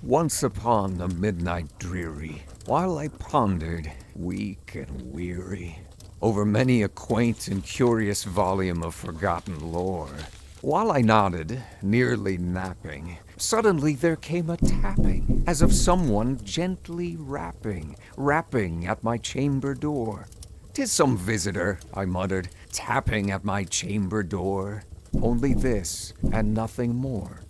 Once upon a midnight dreary, while I pondered, weak and weary, over many a quaint and curious volume of forgotten lore, while I nodded, nearly napping, suddenly there came a tapping, as of someone gently rapping at my chamber door. "'Tis some visitor," I muttered, "tapping at my chamber door. Only this, and nothing more."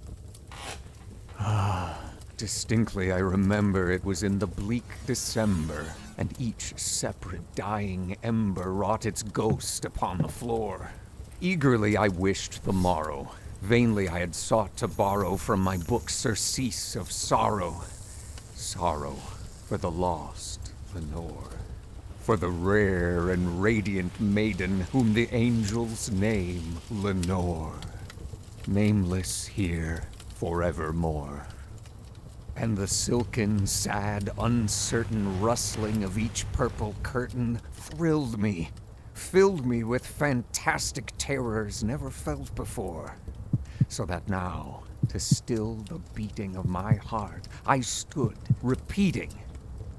Distinctly I remember it was in the bleak December, and each separate dying ember wrought its ghost upon the floor. Eagerly I wished the morrow. Vainly I had sought to borrow from my book surcease of sorrow. Sorrow for the lost Lenore, for the rare and radiant maiden whom the angels name Lenore, nameless here forevermore. And the silken, sad, uncertain rustling of each purple curtain thrilled me, filled me with fantastic terrors never felt before. So that now, to still the beating of my heart, I stood, repeating,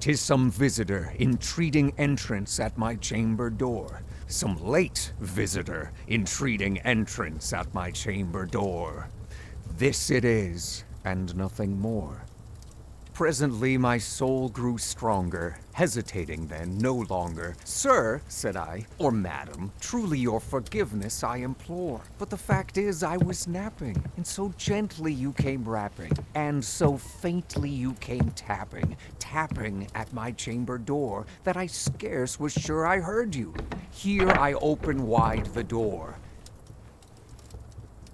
"'Tis some visitor entreating entrance at my chamber door. Some late visitor entreating entrance at my chamber door. This it is, and nothing more." Presently my soul grew stronger, hesitating then no longer. "Sir," said I, "or madam, truly your forgiveness I implore. But the fact is I was napping, and so gently you came rapping, and so faintly you came tapping at my chamber door, that I scarce was sure I heard you. Here I open wide the door."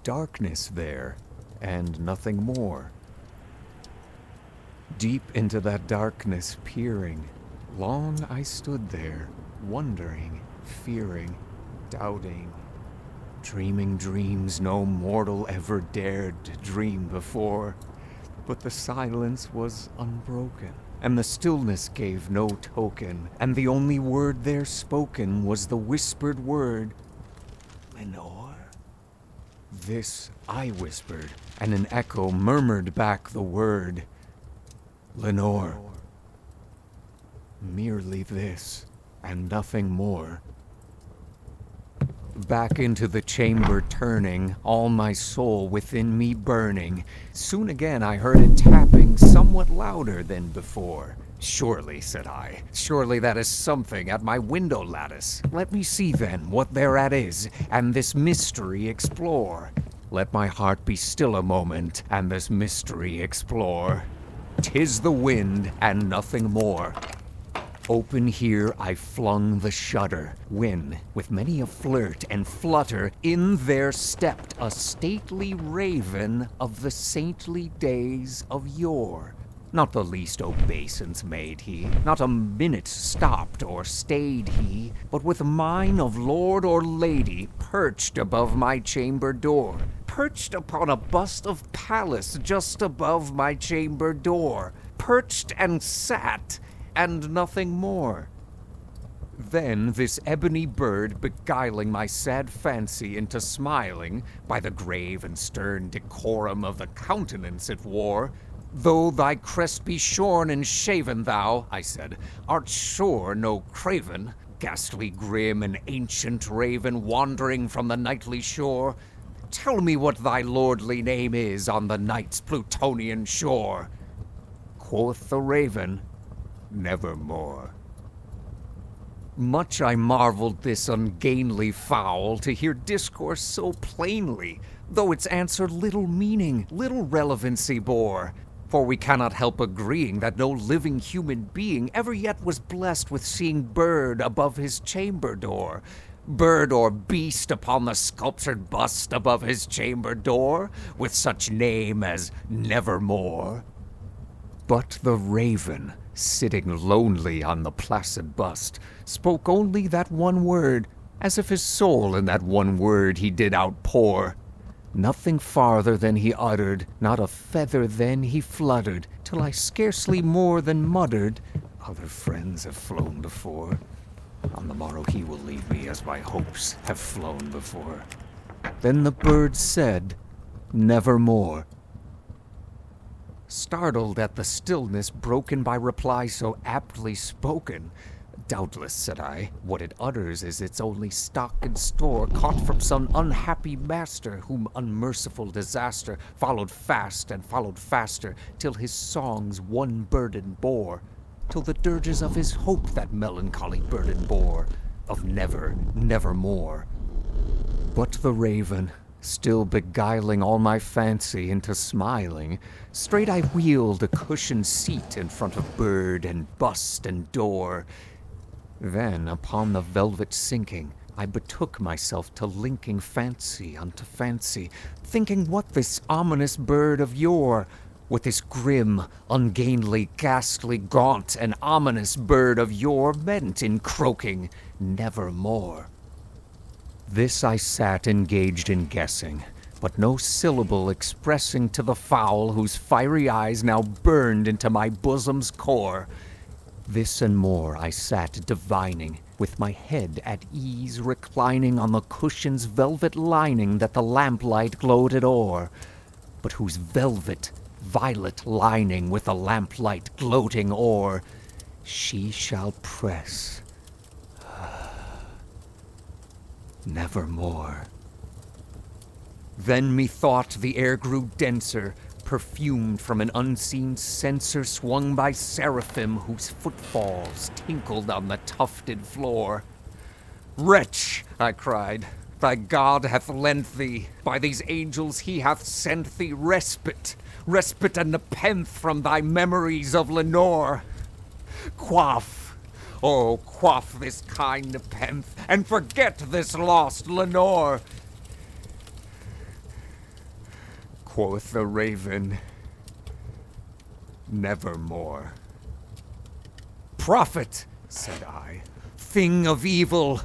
Darkness there, and nothing more. Deep into that darkness peering, long I stood there, wondering, fearing, doubting, dreaming dreams no mortal ever dared to dream before. But the silence was unbroken, and the stillness gave no token, and the only word there spoken was the whispered word, "Lenore?" This I whispered, and an echo murmured back the word, "Lenore." Merely this, and nothing more. Back into the chamber turning, all my soul within me burning, soon again I heard it tapping somewhat louder than before. "Surely," said I, "surely that is something at my window lattice. Let me see then what thereat is, and this mystery explore. Let my heart be still a moment, and this mystery explore. 'Tis the wind, and nothing more." Open here I flung the shutter, when, with many a flirt and flutter, in there stepped a stately raven of the saintly days of yore. Not the least obeisance made he, not a minute stopped or stayed he, but with mine of lord or lady perched above my chamber door, perched upon a bust of Pallas just above my chamber door, perched and sat, and nothing more. Then this ebony bird, beguiling my sad fancy into smiling, by the grave and stern decorum of the countenance it wore, "Though thy crest be shorn and shaven, thou," I said, "art sure no craven, ghastly grim and ancient raven wandering from the nightly shore. Tell me what thy lordly name is on the night's Plutonian shore." Quoth the raven, "Nevermore." Much I marveled this ungainly fowl to hear discourse so plainly, though its answer little meaning, little relevancy bore. For we cannot help agreeing that no living human being ever yet was blessed with seeing bird above his chamber door, bird or beast upon the sculptured bust above his chamber door, with such name as Nevermore. But the raven, sitting lonely on the placid bust, spoke only that one word, as if his soul in that one word he did outpour. Nothing farther than he uttered, not a feather then he fluttered, till I scarcely more than muttered, "Other friends have flown before. On the morrow he will leave me as my hopes have flown before." Then the bird said, "Nevermore." startled at the stillness broken by reply so aptly spoken. "Doubtless," said I, "what it utters is its only stock and store, caught from some unhappy master, whom unmerciful disaster followed fast and followed faster, till his songs one burden bore, till the dirges of his hope that melancholy burden bore, of never, nevermore." But the raven, still beguiling all my fancy into smiling, straight I wheeled a cushioned seat in front of bird and bust and door. Then, upon the velvet sinking, I betook myself to linking fancy unto fancy, thinking what this ominous bird of yore, what this grim, ungainly, ghastly, gaunt, and ominous bird of yore meant in croaking nevermore. This I sat engaged in guessing, but no syllable expressing to the fowl whose fiery eyes now burned into my bosom's core. This and more I sat divining, with my head at ease reclining on the cushion's velvet lining that the lamplight gloated o'er, but whose velvet, violet lining with the lamplight gloating o'er she shall press nevermore. Then methought the air grew denser, perfumed from an unseen censer swung by seraphim whose footfalls tinkled on the tufted floor. "Wretch," I cried, "thy God hath lent thee, by these angels he hath sent thee respite, respite and nepenthe from thy memories of Lenore. Quaff, oh, quaff this kind nepenthe, and forget this lost Lenore." Quoth the raven, "Nevermore." "Prophet," said I, "thing of evil,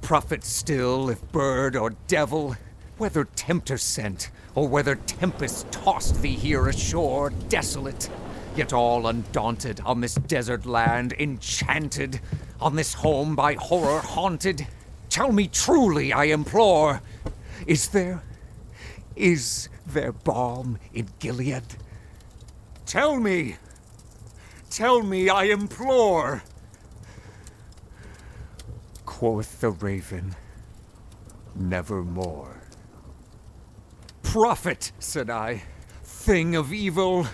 prophet still, if bird or devil, whether tempter sent, or whether tempest tossed thee here ashore, desolate, yet all undaunted, on this desert land, enchanted, on this home by horror haunted, tell me truly, I implore, is there balm in Gilead? Tell me, I implore." Quoth the raven, "Nevermore." "Prophet," said I, "thing of evil,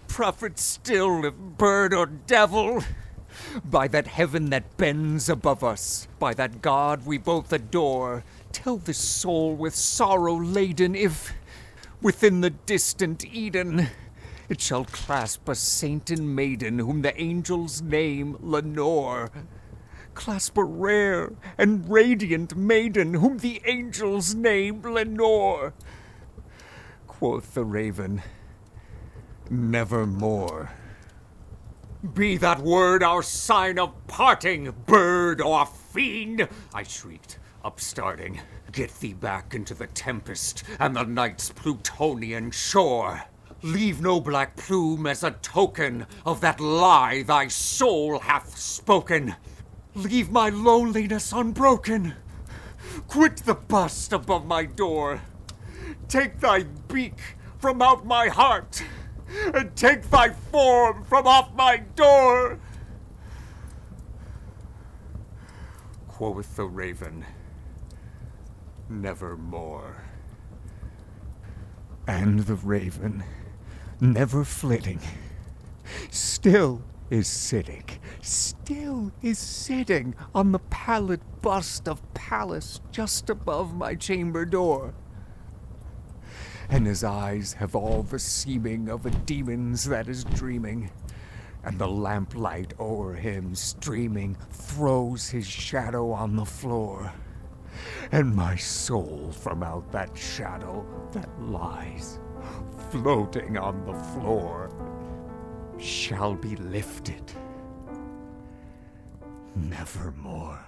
prophet still, if bird or devil, by that heaven that bends above us, by that God we both adore, tell this soul with sorrow laden if, within the distant Eden, it shall clasp a saint and maiden whom the angels name Lenore. Clasp a rare and radiant maiden whom the angels name Lenore." Quoth the raven, "Nevermore." "Be that word our sign of parting, bird or fiend!" I shrieked, upstarting. "Get thee back into the tempest and the night's Plutonian shore. Leave no black plume as a token of that lie thy soul hath spoken. Leave my loneliness unbroken. Quit the bust above my door. Take thy beak from out my heart, and take thy form from off my door." Quoth the raven, "Nevermore." And the raven, never flitting, still is sitting on the pallid bust of Pallas just above my chamber door. And his eyes have all the seeming of a demon's that is dreaming, and the lamplight o'er him streaming throws his shadow on the floor, and my soul from out that shadow that lies floating on the floor shall be lifted nevermore.